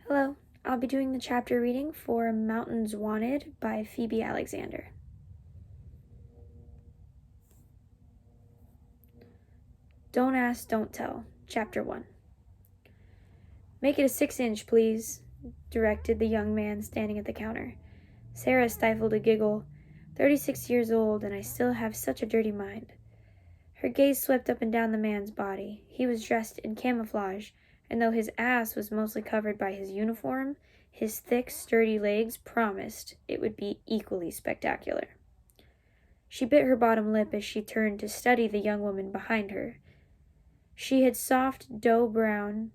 Hello, I'll be doing the chapter reading for Mountains Wanted by Phoebe Alexander. Don't Ask, Don't Tell, Chapter 1. Make it a 6-inch, please, directed the young man standing at the counter. Sarah stifled a giggle. 36 years old, and I still have such a dirty mind. Her gaze swept up and down the man's body. He was dressed in camouflage, and though his ass was mostly covered by his uniform, his thick, sturdy legs promised it would be equally spectacular. She bit her bottom lip as she turned to study the young woman behind her. She had soft, doe-brown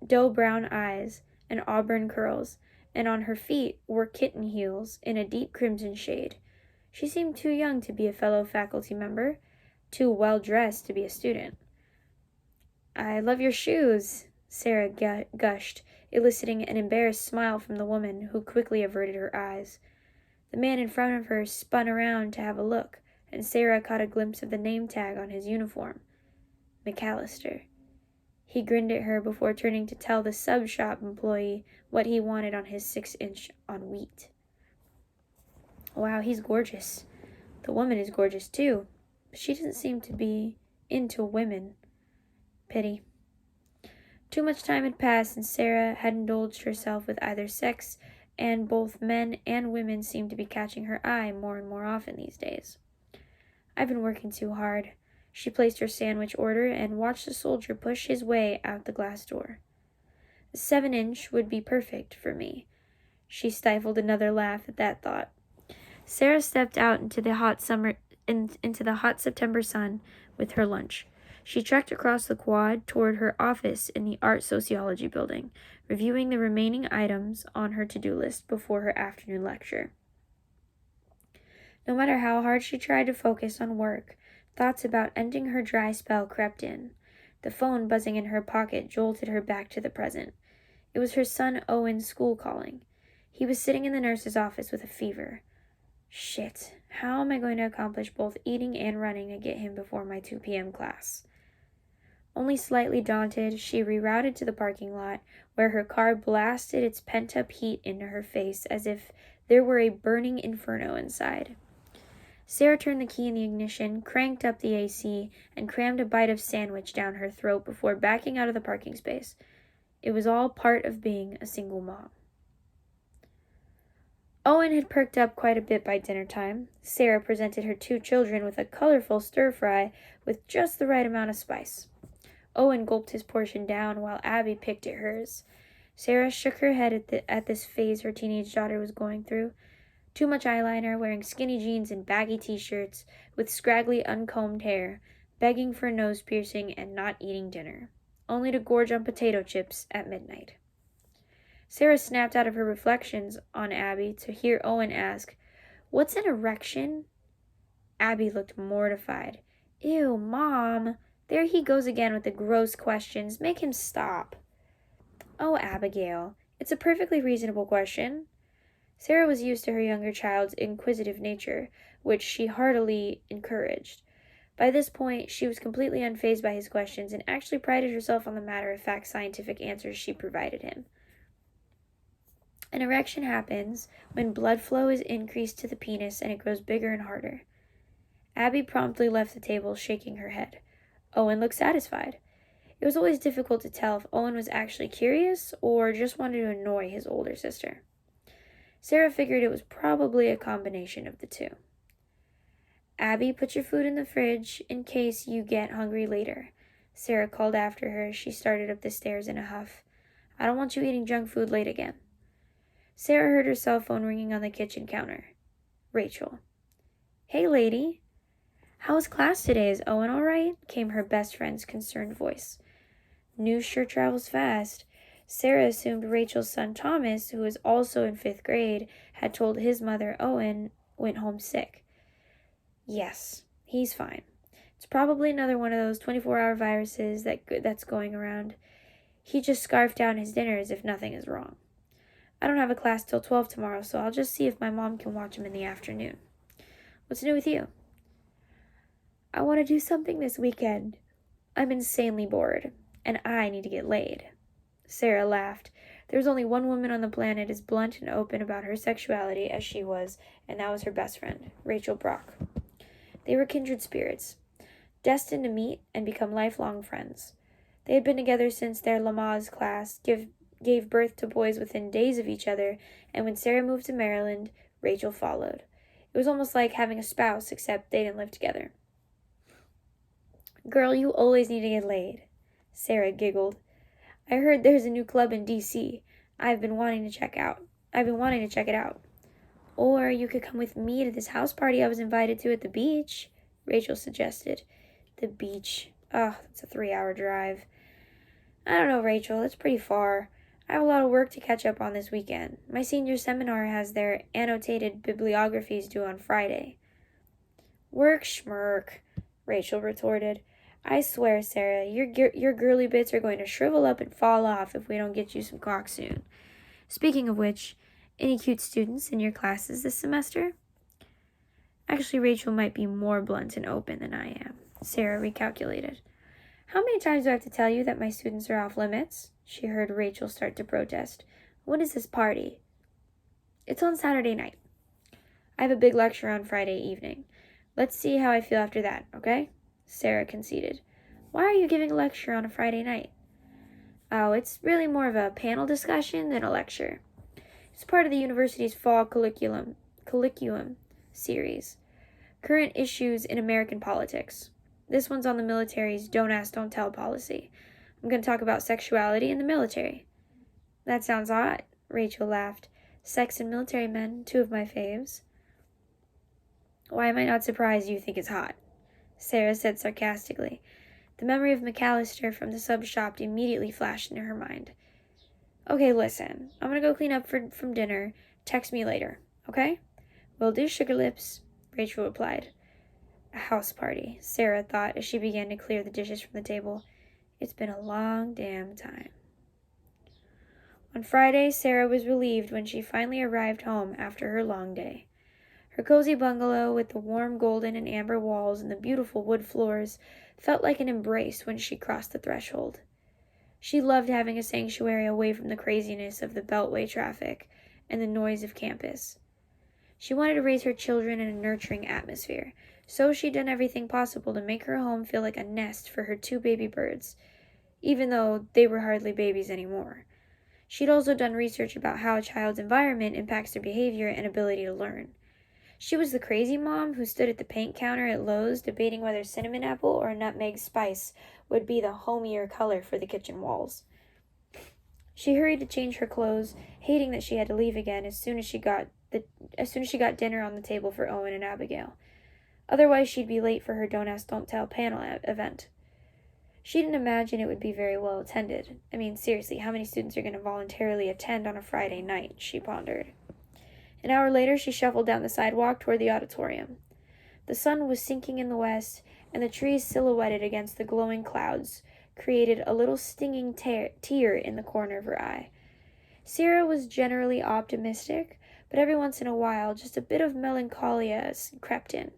eyes and auburn curls, and on her feet were kitten heels in a deep crimson shade. She seemed too young to be a fellow faculty member, too well-dressed to be a student. "I love your shoes," Sarah gushed, eliciting an embarrassed smile from the woman, who quickly averted her eyes. The man in front of her spun around to have a look, and Sarah caught a glimpse of the name tag on his uniform. McAllister. He grinned at her before turning to tell the sub-shop employee what he wanted on his 6-inch on wheat. Wow, he's gorgeous. The woman is gorgeous too, but she doesn't seem to be into women. Pity. Too much time had passed and Sarah had indulged herself with either sex, and both men and women seemed to be catching her eye more and more often these days. "I've been working too hard." She placed her sandwich order and watched the soldier push his way out the glass door. "A 7-inch would be perfect for me." She stifled another laugh at that thought. Sarah stepped out into the hot September sun with her lunch. She trekked across the quad toward her office in the art sociology building, reviewing the remaining items on her to-do list before her afternoon lecture. No matter how hard she tried to focus on work, thoughts about ending her dry spell crept in. The phone buzzing in her pocket jolted her back to the present. It was her son Owen's school calling. He was sitting in the nurse's office with a fever. Shit, how am I going to accomplish both eating and running to get him before my 2 p.m. class? Only slightly daunted, she rerouted to the parking lot, where her car blasted its pent-up heat into her face as if there were a burning inferno inside. Sarah turned the key in the ignition, cranked up the AC, and crammed a bite of sandwich down her throat before backing out of the parking space. It was all part of being a single mom. Owen had perked up quite a bit by dinner time. Sarah presented her 2 children with a colorful stir-fry with just the right amount of spice. Owen gulped his portion down while Abby picked at hers. Sarah shook her head at this phase her teenage daughter was going through. Too much eyeliner, wearing skinny jeans and baggy t-shirts, with scraggly, uncombed hair, begging for a nose piercing and not eating dinner, only to gorge on potato chips at midnight. Sarah snapped out of her reflections on Abby to hear Owen ask, "What's an erection?" Abby looked mortified. "Ew, Mom. There he goes again with the gross questions. Make him stop." "Oh, Abigail, it's a perfectly reasonable question." Sarah was used to her younger child's inquisitive nature, which she heartily encouraged. By this point, she was completely unfazed by his questions and actually prided herself on the matter-of-fact scientific answers she provided him. An erection happens when blood flow is increased to the penis and it grows bigger and harder. Abby promptly left the table, shaking her head. Owen looked satisfied. It was always difficult to tell if Owen was actually curious or just wanted to annoy his older sister. Sarah figured it was probably a combination of the two. "Abby, put your food in the fridge in case you get hungry later," Sarah called after her as she started up the stairs in a huff. "I don't want you eating junk food late again." Sarah heard her cell phone ringing on the kitchen counter. Rachel. "Hey, lady. How was class today? Is Owen all right?" came her best friend's concerned voice. News sure travels fast. Sarah assumed Rachel's son Thomas, who was also in 5th grade, had told his mother Owen went home sick. "Yes, he's fine. It's probably another one of those 24-hour viruses that's going around. He just scarfed down his dinner as if nothing is wrong. I don't have a class till 12 tomorrow, so I'll just see if my mom can watch him in the afternoon. What's new with you?" "I want to do something this weekend. I'm insanely bored, and I need to get laid." Sarah laughed. There was only one woman on the planet as blunt and open about her sexuality as she was, and that was her best friend, Rachel Brock. They were kindred spirits, destined to meet and become lifelong friends. They had been together since their Lamaze class gave birth to boys within days of each other, and when Sarah moved to Maryland, Rachel followed. It was almost like having a spouse, except they didn't live together. "Girl, you always need to get laid," Sarah giggled. "I heard there's a new club in D.C. I've been wanting to check it out. Or you could come with me to this house party I was invited to at the beach," Rachel suggested. The beach. Oh, that's a 3-hour drive. "I don't know, Rachel. It's pretty far. I have a lot of work to catch up on this weekend. My senior seminar has their annotated bibliographies due on Friday." "Work schmirk," Rachel retorted. "I swear, Sarah, your girly bits are going to shrivel up and fall off if we don't get you some cock soon. Speaking of which, any cute students in your classes this semester?" Actually, Rachel might be more blunt and open than I am, Sarah recalculated. "How many times do I have to tell you that my students are off limits?" She heard Rachel start to protest. "When is this party?" "It's on Saturday night. I have a big lecture on Friday evening. Let's see how I feel after that, okay?" Sarah conceded. "Why are you giving a lecture on a Friday night?" "Oh, it's really more of a panel discussion than a lecture. It's part of the university's fall curriculum series, Current Issues in American Politics. This one's on the military's Don't Ask, Don't Tell policy. I'm going to talk about sexuality in the military." "That sounds hot," Rachel laughed. "Sex and military men, two of my faves." "Why am I not surprised you think it's hot?" Sarah said sarcastically. The memory of McAllister from the sub shop immediately flashed into her mind. "Okay, listen. I'm going to go clean up from dinner. Text me later, okay?" "Will do, sugar lips," Rachel replied. A house party, Sarah thought as she began to clear the dishes from the table. It's been a long damn time. On Friday, Sarah was relieved when she finally arrived home after her long day. Her cozy bungalow with the warm golden and amber walls and the beautiful wood floors felt like an embrace when she crossed the threshold. She loved having a sanctuary away from the craziness of the Beltway traffic and the noise of campus. She wanted to raise her children in a nurturing atmosphere, so she'd done everything possible to make her home feel like a nest for her 2 baby birds, even though they were hardly babies anymore. She'd also done research about how a child's environment impacts their behavior and ability to learn. She was the crazy mom who stood at the paint counter at Lowe's debating whether cinnamon apple or nutmeg spice would be the homier color for the kitchen walls. She hurried to change her clothes, hating that she had to leave again as soon as she got dinner on the table for Owen and Abigail. Otherwise, she'd be late for her Don't Ask, Don't Tell panel event. She didn't imagine it would be very well attended. I mean, seriously, how many students are going to voluntarily attend on a Friday night? She pondered. An hour later, she shuffled down the sidewalk toward the auditorium. The sun was sinking in the west, and the trees silhouetted against the glowing clouds created a little stinging tear in the corner of her eye. Sarah was generally optimistic, but every once in a while, just a bit of melancholia crept in,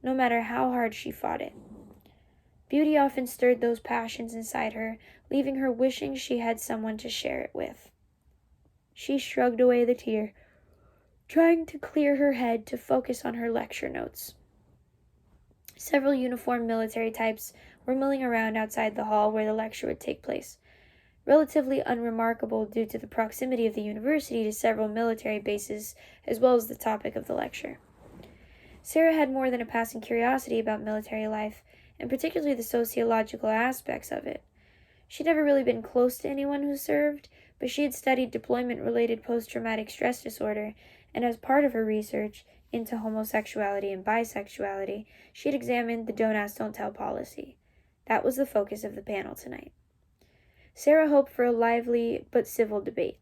no matter how hard she fought it. Beauty often stirred those passions inside her, leaving her wishing she had someone to share it with. She shrugged away the tear, trying to clear her head to focus on her lecture notes. Several uniformed military types were milling around outside the hall where the lecture would take place, relatively unremarkable due to the proximity of the university to several military bases as well as the topic of the lecture. Sarah had more than a passing curiosity about military life, and particularly the sociological aspects of it. She'd never really been close to anyone who served, but she had studied deployment-related post-traumatic stress disorder, and as part of her research into homosexuality and bisexuality, she had examined the Don't Ask, Don't Tell policy. That was the focus of the panel tonight. Sarah hoped for a lively but civil debate.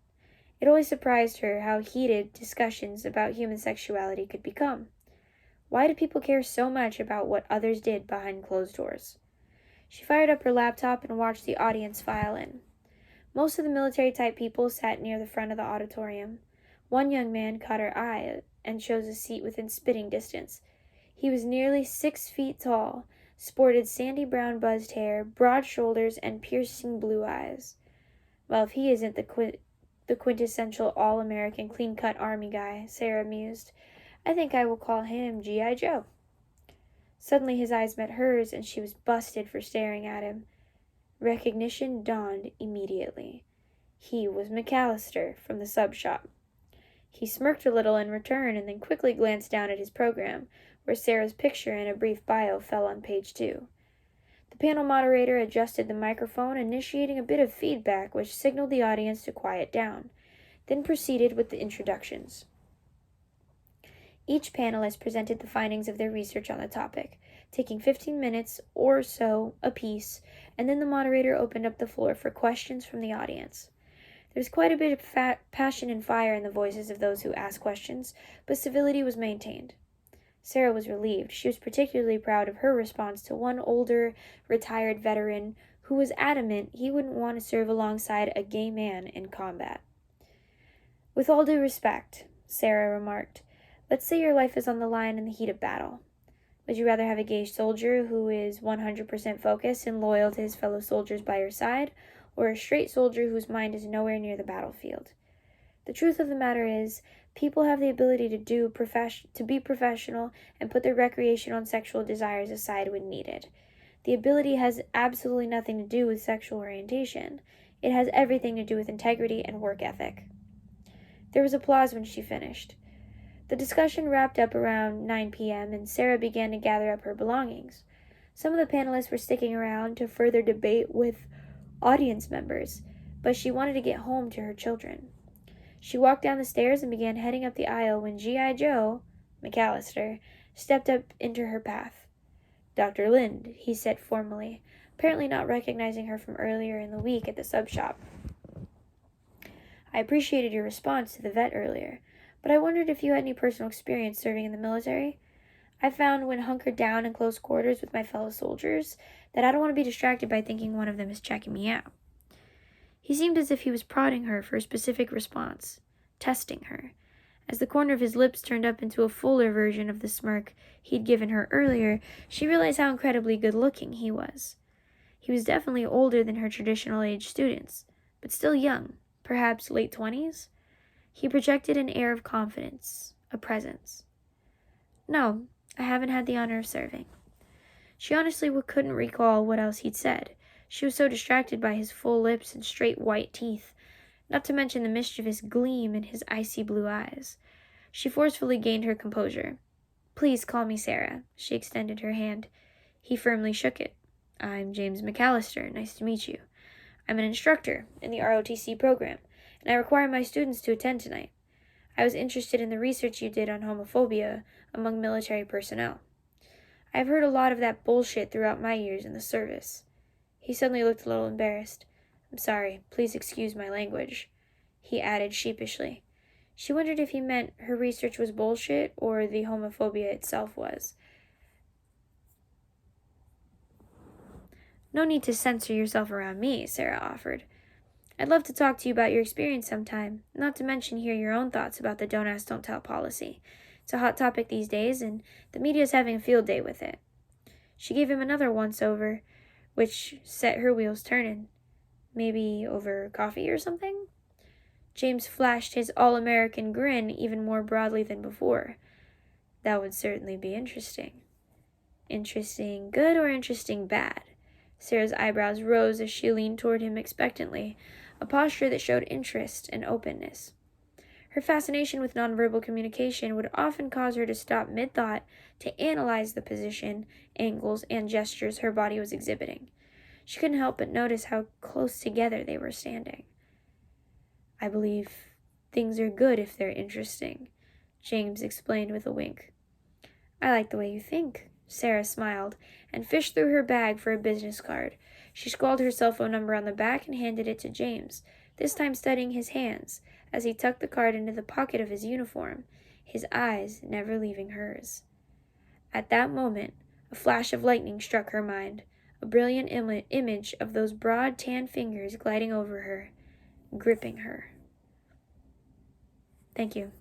It always surprised her how heated discussions about human sexuality could become. Why did people care so much about what others did behind closed doors? She fired up her laptop and watched the audience file in. Most of the military-type people sat near the front of the auditorium. One young man caught her eye and chose a seat within spitting distance. He was nearly 6 feet tall, sported sandy brown buzzed hair, broad shoulders, and piercing blue eyes. Well, if he isn't The quintessential all-American clean-cut army guy, Sarah mused. I think I will call him G.I. Joe. Suddenly his eyes met hers, and she was busted for staring at him. Recognition dawned immediately. He was McAllister from the sub shop. He smirked a little in return and then quickly glanced down at his program, where Sarah's picture and a brief bio fell on page 2. The panel moderator adjusted the microphone, initiating a bit of feedback which signaled the audience to quiet down, then proceeded with the introductions. Each panelist presented the findings of their research on the topic, taking 15 minutes or so apiece, and then the moderator opened up the floor for questions from the audience. There was quite a bit of passion and fire in the voices of those who asked questions, but civility was maintained. Sarah was relieved. She was particularly proud of her response to one older, retired veteran who was adamant he wouldn't want to serve alongside a gay man in combat. With all due respect, Sarah remarked, let's say your life is on the line in the heat of battle. Would you rather have a gay soldier who is 100% focused and loyal to his fellow soldiers by your side, or a straight soldier whose mind is nowhere near the battlefield? The truth of the matter is, people have the ability to be professional and put their recreational and sexual desires aside when needed. The ability has absolutely nothing to do with sexual orientation. It has everything to do with integrity and work ethic. There was applause when she finished. The discussion wrapped up around 9 p.m., and Sarah began to gather up her belongings. Some of the panelists were sticking around to further debate with audience members, but she wanted to get home to her children. She walked down the stairs and began heading up the aisle when G.I. Joe, McAllister, stepped up into her path. Dr. Lind, he said formally, apparently not recognizing her from earlier in the week at the sub shop. I appreciated your response to the vet earlier, but I wondered if you had any personal experience serving in the military. I found when hunkered down in close quarters with my fellow soldiers that I don't want to be distracted by thinking one of them is checking me out. He seemed as if he was prodding her for a specific response, testing her. As the corner of his lips turned up into a fuller version of the smirk he'd given her earlier, she realized how incredibly good-looking he was. He was definitely older than her traditional-age students, but still young, perhaps late 20s. He projected an air of confidence, a presence. No, I haven't had the honor of serving. She honestly couldn't recall what else he'd said. She was so distracted by his full lips and straight white teeth, not to mention the mischievous gleam in his icy blue eyes. She forcefully gained her composure. Please call me Sarah. She extended her hand. He firmly shook it. I'm James McAllister. Nice to meet you. I'm an instructor in the ROTC program, and I require my students to attend tonight. I was interested in the research you did on homophobia among military personnel. I've heard a lot of that bullshit throughout my years in the service. He suddenly looked a little embarrassed. I'm sorry, please excuse my language, he added sheepishly. She wondered if he meant her research was bullshit or the homophobia itself was. No need to censor yourself around me, Sarah offered. I'd love to talk to you about your experience sometime, not to mention hear your own thoughts about the don't ask, don't tell policy. It's a hot topic these days, and the media's having a field day with it. She gave him another once-over, which set her wheels turning. Maybe over coffee or something? James flashed his all-American grin even more broadly than before. That would certainly be interesting. Interesting good or interesting bad? Sarah's eyebrows rose as she leaned toward him expectantly, a posture that showed interest and openness. Her fascination with nonverbal communication would often cause her to stop mid-thought to analyze the position, angles, and gestures her body was exhibiting. She couldn't help but notice how close together they were standing. I believe things are good if they're interesting, James explained with a wink. I like the way you think, Sarah smiled, and fished through her bag for a business card. She scrawled her cell phone number on the back and handed it to James, this time studying his hands, as he tucked the card into the pocket of his uniform, his eyes never leaving hers. At that moment, a flash of lightning struck her mind, a brilliant image of those broad tan fingers gliding over her, gripping her. Thank you.